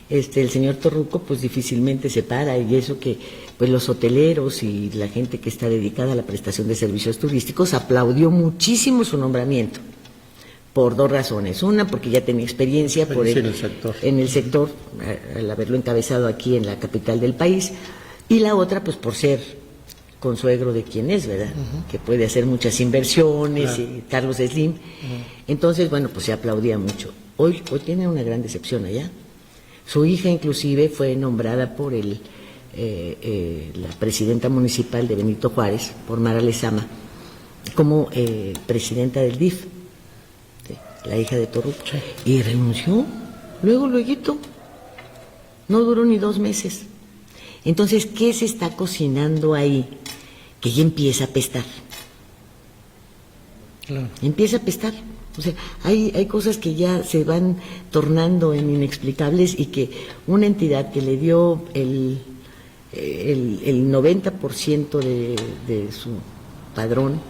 El señor Torruco pues difícilmente se para, y eso que pues los hoteleros y la gente que está dedicada a la prestación de servicios turísticos aplaudió muchísimo su nombramiento, por 2 razones. Una, porque ya tenía experiencia en el sector, al haberlo encabezado aquí en la capital del país, y la otra pues por ser consuegro de quien es, ¿verdad? Que puede hacer muchas inversiones, y Carlos Slim. Entonces, bueno, pues se aplaudía mucho. Hoy tiene una gran decepción allá. Su hija inclusive fue nombrada por la presidenta municipal de Benito Juárez, por Mara Lezama, como presidenta del DIF, la hija de Torruco, y renunció, luego, no duró ni 2 meses. Entonces, ¿qué se está cocinando ahí? Que ya empieza a apestar. Empieza a apestar. O sea, hay cosas que ya se van tornando en inexplicables, y que una entidad que le dio el 90% de su padrón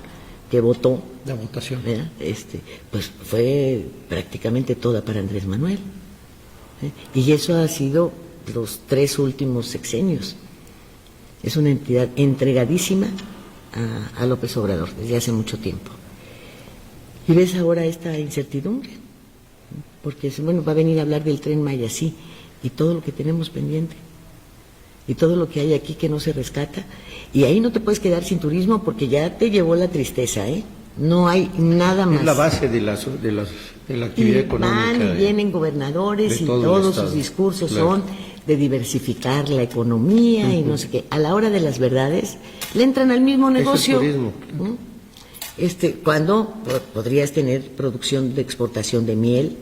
que votó, la votación, pues fue prácticamente toda para Andrés Manuel, y eso ha sido los 3 últimos sexenios. Es una entidad entregadísima a López Obrador desde hace mucho tiempo. Y ves ahora esta incertidumbre, porque bueno, va a venir a hablar del Tren Maya, sí, y todo lo que tenemos pendiente, y todo lo que hay aquí que no se rescata, y ahí no te puedes quedar sin turismo, porque ya te llevó la tristeza, no hay nada más. Es la base de la actividad económica. Van y vienen gobernadores y todos sus discursos son de diversificar la economía y no sé qué. A la hora de las verdades le entran al mismo negocio. Es el turismo. Cuando podrías tener producción de exportación de miel,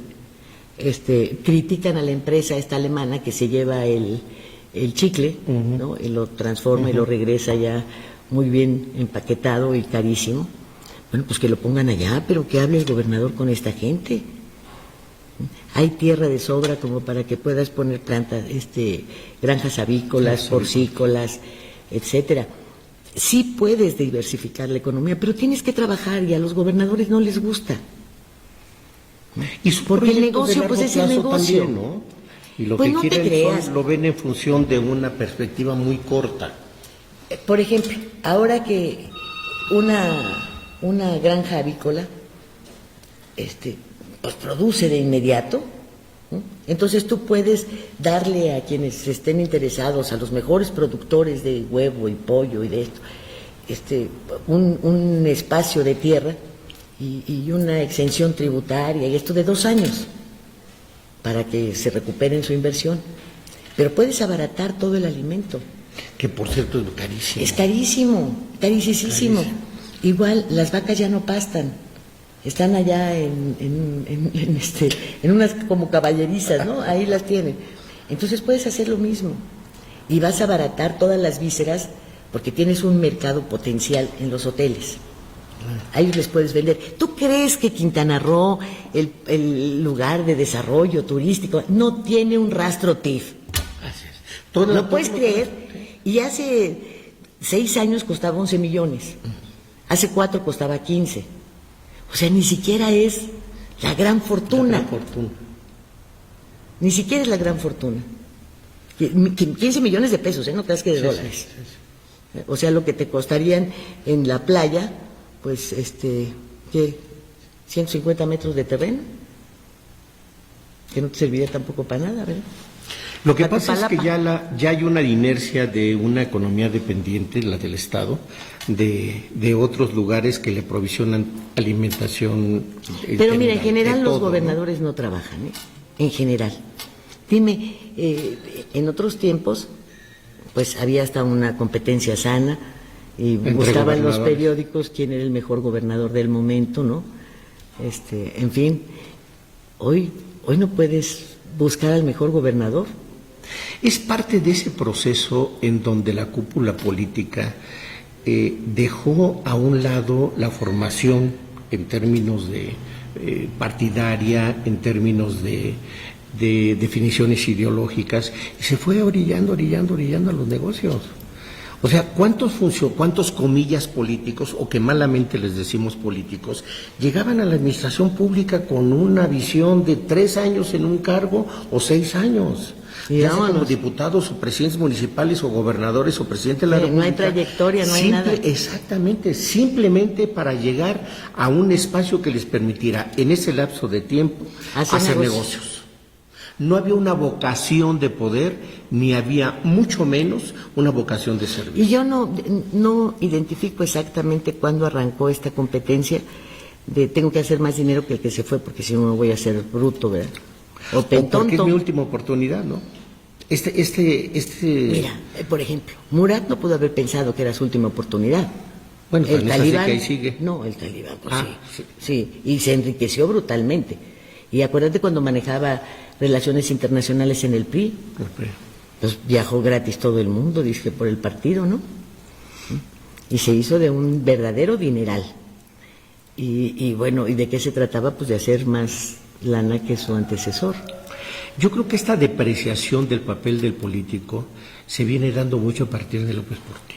critican a la empresa esta alemana que se lleva el chicle, ¿no?, y lo transforma y lo regresa ya muy bien empaquetado y carísimo. Bueno, pues que lo pongan allá, pero que hable el gobernador con esta gente. Hay tierra de sobra como para que puedas poner plantas, granjas avícolas, porcícolas, etcétera. Sí puedes diversificar la economía, pero tienes que trabajar, y a los gobernadores no les gusta. Y porque el negocio pues es el negocio, también, ¿no? Y lo pues que no quieren lo ven en función de una perspectiva muy corta. Por ejemplo, ahora que una granja avícola pues produce de inmediato, ¿no? Entonces tú puedes darle a quienes estén interesados, a los mejores productores de huevo y pollo y de esto, un espacio de tierra y una exención tributaria, y esto de 2 años, para que se recuperen su inversión. Pero puedes abaratar todo el alimento. Que por cierto es carísimo. Es carísimo, carísimo. Igual las vacas ya no pastan, están allá en unas como caballerizas, ¿no? Ahí las tienen. Entonces puedes hacer lo mismo y vas a abaratar todas las vísceras, porque tienes un mercado potencial en los hoteles. Ahí les puedes vender. ¿Tú crees que Quintana Roo, el lugar de desarrollo turístico, no tiene un rastro TIF? ¿Lo puedes creer? Y hace 6 años costaba 11 millones. Hace 4 costaba 15. O sea, ni siquiera es la gran fortuna. Ni siquiera es la gran fortuna. 15 millones de pesos, no creas que de dólares. Sí. O sea, lo que te costarían en la playa, pues, ¿qué? 150 metros de terreno, que no te serviría tampoco para nada, ¿verdad? Lo que pasa es que ya hay una inercia de una economía dependiente, la del Estado, de otros lugares que le provisionan alimentación. Pero mira, en general los gobernadores no trabajan, en general. Dime, en otros tiempos, pues había hasta una competencia sana y buscaban los periódicos quién era el mejor gobernador del momento, ¿no? En fin, hoy no puedes buscar al mejor gobernador. Es parte de ese proceso en donde la cúpula política dejó a un lado la formación en términos de partidaria, en términos de definiciones ideológicas, y se fue orillando a los negocios. O sea, ¿cuántos comillas políticos, o que malamente les decimos políticos, llegaban a la administración pública con una visión de 3 años en un cargo o 6 años? Ya sea como diputados o presidentes municipales o gobernadores o presidente de la República. No hay trayectoria, no hay nada. Exactamente, simplemente para llegar a un espacio que les permitiera en ese lapso de tiempo hacer negocios. No había una vocación de poder, ni había mucho menos una vocación de servicio. Y yo no identifico exactamente cuándo arrancó esta competencia de tengo que hacer más dinero que el que se fue, porque si no voy a ser bruto, ¿verdad? O porque es mi última oportunidad, ¿no? Mira, por ejemplo, Murat no pudo haber pensado que era su última oportunidad. Bueno, el talibán, que ahí sigue. No, el talibán, pues sí, y se enriqueció brutalmente. Y acuérdate cuando manejaba relaciones internacionales en el PRI, pues viajó gratis todo el mundo, dice, por el partido, ¿no? Y se hizo de un verdadero dineral. Y bueno, ¿y de qué se trataba? Pues de hacer más lana que su antecesor. Yo creo que esta depreciación del papel del político se viene dando mucho a partir de López Portillo.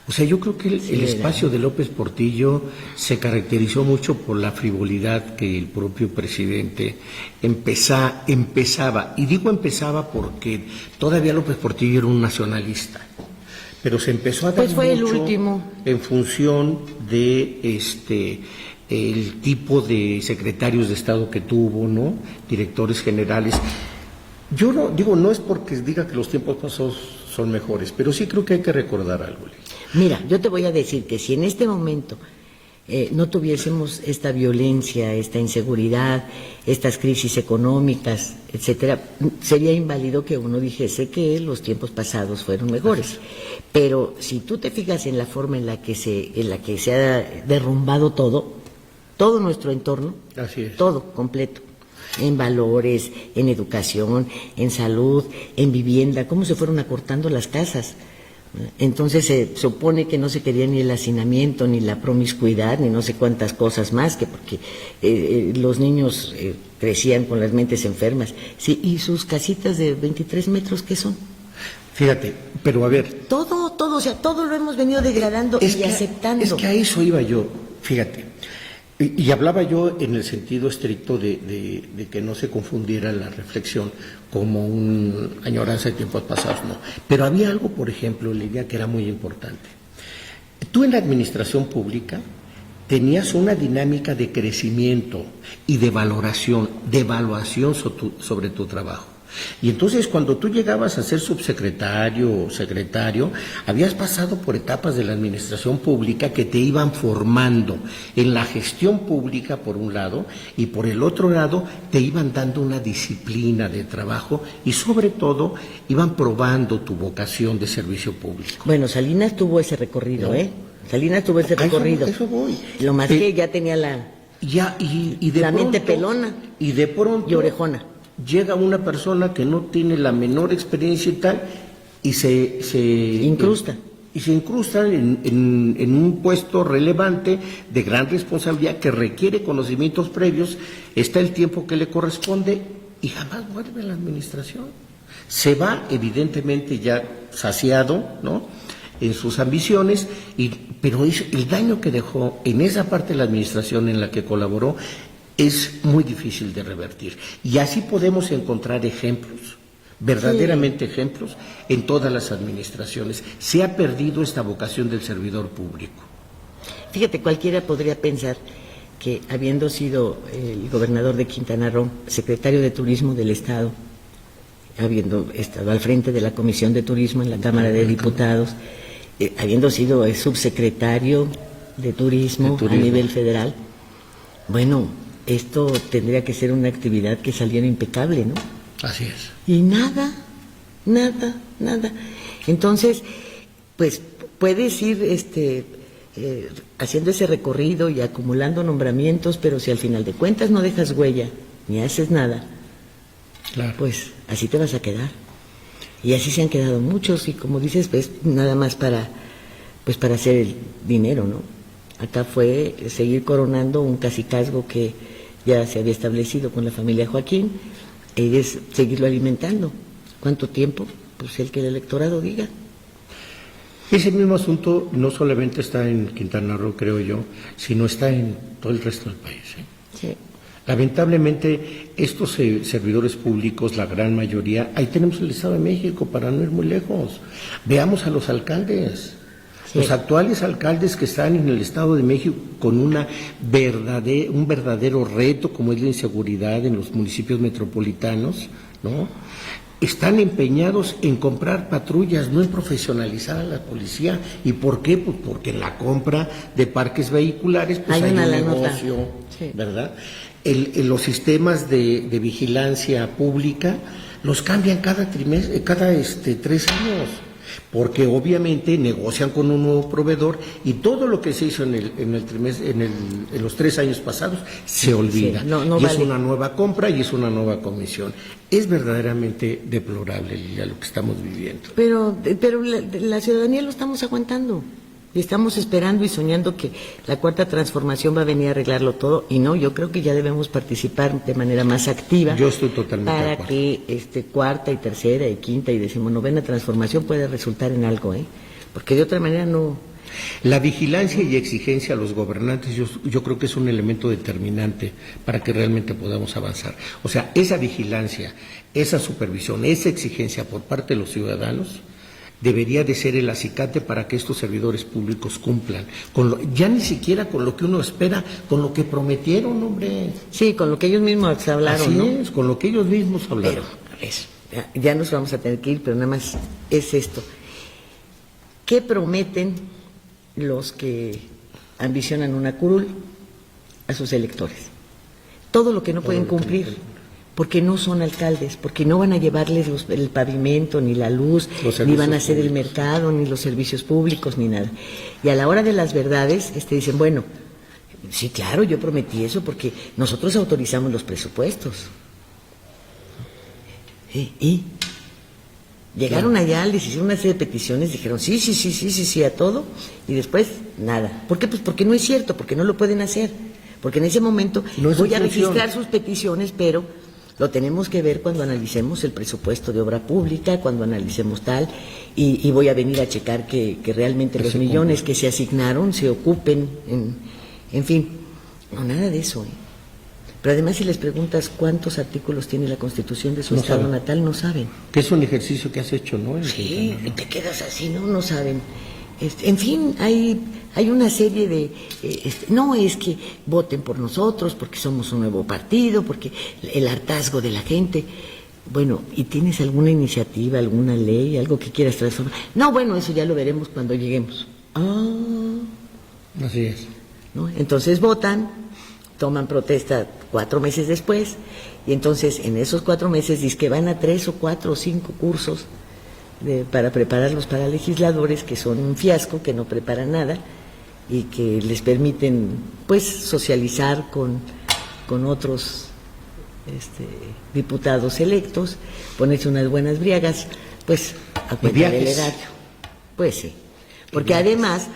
O sea, yo creo que el espacio de López Portillo se caracterizó mucho por la frivolidad que el propio presidente empezaba, y digo empezaba porque todavía López Portillo era un nacionalista, pero se empezó a dar fue mucho el último en función de el tipo de secretarios de Estado que tuvo, ¿no? Directores generales. Yo no es porque diga que los tiempos pasados son mejores, pero sí creo que hay que recordar algo. Mira, yo te voy a decir que si en este momento no tuviésemos esta violencia, esta inseguridad, estas crisis económicas, etcétera, sería inválido que uno dijese que los tiempos pasados fueron mejores. Pero si tú te fijas en la forma en la que se ha derrumbado todo nuestro entorno, así es, todo completo, en valores, en educación, en salud, en vivienda, cómo se fueron acortando las casas. Entonces se supone que no se quería ni el hacinamiento, ni la promiscuidad, ni no sé cuántas cosas más, que porque los niños crecían con las mentes enfermas. Sí, y sus casitas de 23 metros, ¿qué son? Fíjate, pero a ver. Todo, o sea, todo lo hemos venido degradando y aceptando. Es que a eso iba yo, fíjate. Y hablaba yo en el sentido estricto de que no se confundiera la reflexión como una añoranza de tiempos pasados, no. Pero había algo, por ejemplo, Lidia, que era muy importante. Tú en la administración pública tenías una dinámica de crecimiento y de valoración, de evaluación sobre tu trabajo. Y entonces cuando tú llegabas a ser subsecretario o secretario, habías pasado por etapas de la administración pública que te iban formando en la gestión pública por un lado, y por el otro lado te iban dando una disciplina de trabajo y sobre todo iban probando tu vocación de servicio público. Bueno, Salinas tuvo ese recorrido, ¿no? Salinas tuvo ese recorrido. Eso voy. Lo más que ya tenía la mente pelona y de pronto y orejona. Llega una persona que no tiene la menor experiencia y tal, y se incrusta. Y se incrusta en un puesto relevante de gran responsabilidad que requiere conocimientos previos, está el tiempo que le corresponde y jamás vuelve a la administración. Se va evidentemente ya saciado, ¿no?, en sus ambiciones, pero el daño que dejó en esa parte de la administración en la que colaboró es muy difícil de revertir. Y así podemos encontrar ejemplos verdaderamente ejemplos en todas las administraciones. Se ha perdido esta vocación del servidor público. Fíjate, cualquiera podría pensar que habiendo sido el gobernador de Quintana Roo, secretario de Turismo del Estado, habiendo estado al frente de la Comisión de Turismo en la Cámara de Diputados, habiendo sido subsecretario de Turismo a nivel federal, bueno, esto tendría que ser una actividad que saliera impecable, ¿no? Así es. Y nada. Entonces, pues puedes ir haciendo ese recorrido y acumulando nombramientos, pero si al final de cuentas no dejas huella ni haces nada, claro, pues así te vas a quedar. Y así se han quedado muchos, y como dices, pues nada más para hacer el dinero, ¿no? Acá fue seguir coronando un cacicazgo que ya se había establecido con la familia Joaquín, y es seguirlo alimentando. ¿Cuánto tiempo? Pues el que el electorado diga. Ese mismo asunto no solamente está en Quintana Roo, creo yo, sino está en todo el resto del país, ¿eh? Sí. Lamentablemente, estos servidores públicos, la gran mayoría, ahí tenemos el Estado de México, para no ir muy lejos. Veamos a los alcaldes. Sí. Los actuales alcaldes que están en el Estado de México con un verdadero reto, como es la inseguridad en los municipios metropolitanos, ¿no? Están empeñados en comprar patrullas, no en profesionalizar a la policía. ¿Y por qué? Pues porque en la compra de parques vehiculares pues hay un negocio, sí, ¿verdad? Los sistemas de vigilancia pública los cambian cada 3 años, porque obviamente negocian con un nuevo proveedor y todo lo que se hizo en los 3 años pasados se olvida. Sí, no y vale. Es una nueva compra y es una nueva comisión. Es verdaderamente deplorable, Lilia, lo que estamos viviendo. Pero la ciudadanía lo estamos aguantando. Y estamos esperando y soñando que la cuarta transformación va a venir a arreglarlo todo, y no, yo creo que ya debemos participar de manera más activa. Yo estoy totalmente de acuerdo. Para que cuarta y tercera y quinta y 19ª transformación pueda resultar en algo, porque de otra manera no. La vigilancia y exigencia a los gobernantes yo creo que es un elemento determinante para que realmente podamos avanzar. O sea, esa vigilancia, esa supervisión, esa exigencia por parte de los ciudadanos debería de ser el acicate para que estos servidores públicos cumplan, ya ni siquiera con lo que uno espera, con lo que prometieron, hombre. Sí, con lo que ellos mismos hablaron, Así ¿no? es, con lo que ellos mismos hablaron. Pero, ya nos vamos a tener que ir, pero nada más es esto. ¿Qué prometen los que ambicionan una curul a sus electores? Todo lo que no pueden cumplir, porque no son alcaldes, porque no van a llevarles el pavimento, ni la luz, ni van a hacer el mercado, ni los servicios públicos, ni nada. Y a la hora de las verdades, dicen, bueno, sí, claro, yo prometí eso porque nosotros autorizamos los presupuestos. ¿Y? Llegaron allá, les hicieron una serie de peticiones, dijeron sí a todo, y después nada. ¿Por qué? Pues porque no es cierto, porque no lo pueden hacer. Porque en ese momento voy a registrar sus peticiones, pero lo tenemos que ver cuando analicemos el presupuesto de obra pública, cuando analicemos tal, y voy a venir a checar que realmente los millones que se asignaron se ocupen, en fin, no, nada de eso. Pero además, si les preguntas cuántos artículos tiene la Constitución de su estado natal, no saben. Que es un ejercicio que has hecho, ¿no? Sí, te quedas así, no saben. En fin, hay una serie de... no es que voten por nosotros porque somos un nuevo partido, porque el hartazgo de la gente. Bueno, ¿y tienes alguna iniciativa, alguna ley, algo que quieras transformar? No, bueno, eso ya lo veremos cuando lleguemos. Así es. ¿No? Entonces votan, toman protesta 4 meses después, y entonces en esos 4 meses dicen que van a 3 o 4 o 5 cursos para prepararlos para legisladores, que son un fiasco, que no preparan nada y que les permiten pues socializar con otros diputados electos, ponerse unas buenas briagas, pues a cuenta del erario. Pues sí, porque además,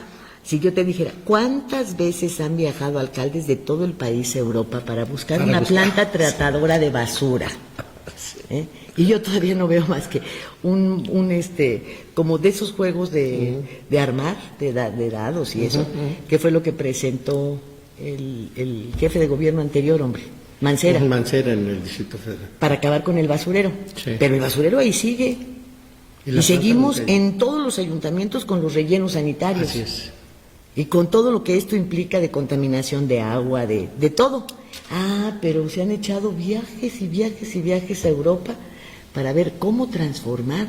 si yo te dijera, ¿cuántas veces han viajado alcaldes de todo el país a Europa para buscar una planta tratadora de basura? Y yo todavía no veo más que como de esos juegos de armar, de dados y eso, que fue lo que presentó el jefe de gobierno anterior, hombre. Mancera. Mancera en el Distrito Federal. Para acabar con el basurero. Sí. Pero el basurero ahí sigue. Y seguimos en todos los ayuntamientos con los rellenos sanitarios. Así es. Y con todo lo que esto implica de contaminación de agua, de todo. Pero se han echado viajes y viajes y viajes a Europa para ver cómo transformar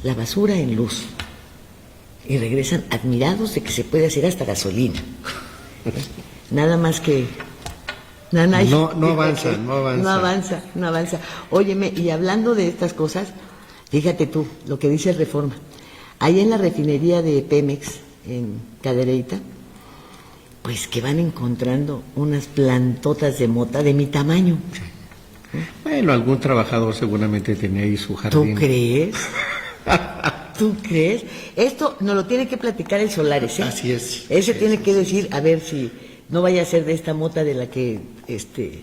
la basura en luz. Y regresan admirados de que se puede hacer hasta gasolina. Nada más que... No avanza. Óyeme, y hablando de estas cosas, fíjate tú, lo que dice Reforma. Ahí en la refinería de Pemex, en Cadereyta, pues que van encontrando unas plantotas de mota de mi tamaño. Bueno, algún trabajador seguramente tenía ahí su jardín. ¿Tú crees? ¿Tú crees? Esto nos lo tiene que platicar el Solares, ¿eh? Así es. Ese tiene que decir, a ver si no vaya a ser de esta mota de la que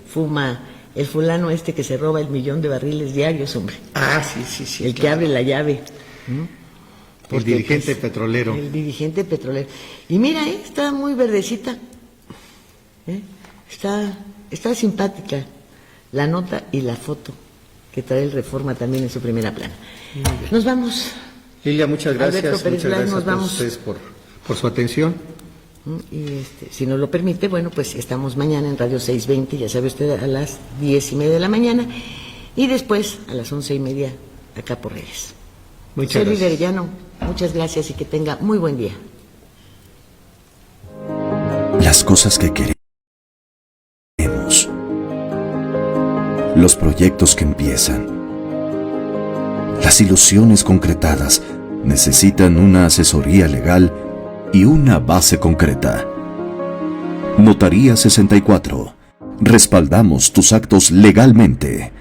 fuma el fulano que se roba 1,000,000 de barriles diarios, hombre. Sí. El que abre la llave. El dirigente petrolero. El dirigente petrolero. Y mira, está muy verdecita. Está simpática la nota y la foto que trae el Reforma también en su primera plana. Nos vamos. Lilia, muchas gracias. Alberto Pérez Muchas gracias nos a vamos. ustedes por su atención. Y si nos lo permite, bueno, pues estamos mañana en Radio 620, ya sabe usted, a las 10:30 de la mañana, y después a las 11:30 acá por redes. Muchas gracias. Líder Llano, muchas gracias y que tenga muy buen día. Las cosas que queremos, los proyectos que empiezan, las ilusiones concretadas necesitan una asesoría legal y una base concreta. Notaría 64. Respaldamos tus actos legalmente.